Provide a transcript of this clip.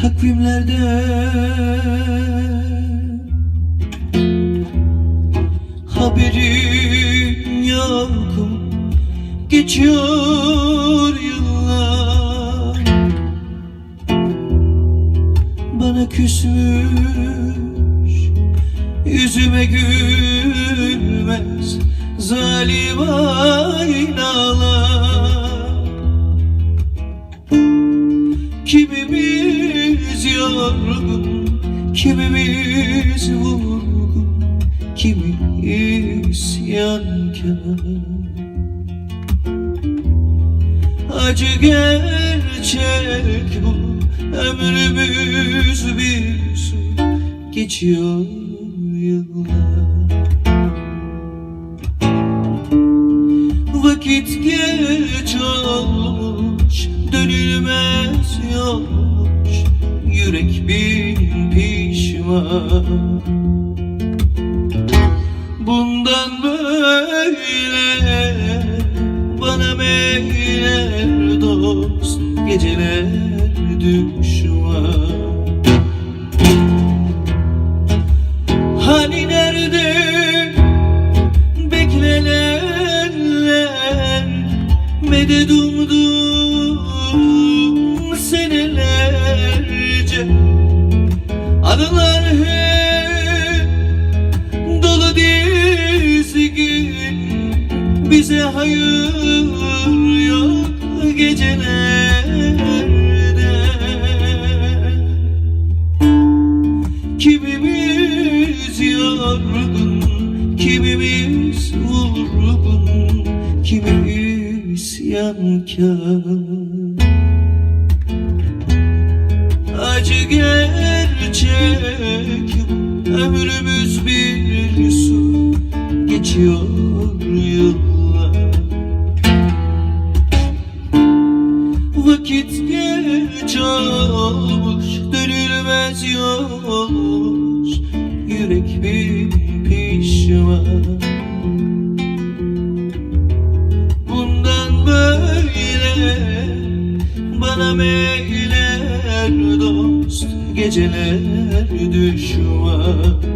takvimlerde haberim yokum. Geçiyor yıllar, bana küsmüş, yüzüme gülmez zalim aynalar. Kimimiz yorgun, kimimiz vurgun, kimi isyankar. Acı gerçek bu, ömrümüz bir su, geçiyor yıllar. Vakit geç olmuş, dönülmez yolmuş, yürek bin pişman. Bundan böyle bana meyler dost, geceler düşman. Hani nerede beklenenler, medet umdum senelerce. Anılar hep dolu dizgin, bize hayır yok gecelerde. Kimimiz yorgun, kimimiz vurgun, kimimiz isyankar. Acı gerçek bu, ömrümüz bir su, geçiyor yıllar. Vakit geç olmuş, dönülmez yolmuş, yürek bin pişman. Bundan böyle bana meyler dost, geceler düşman.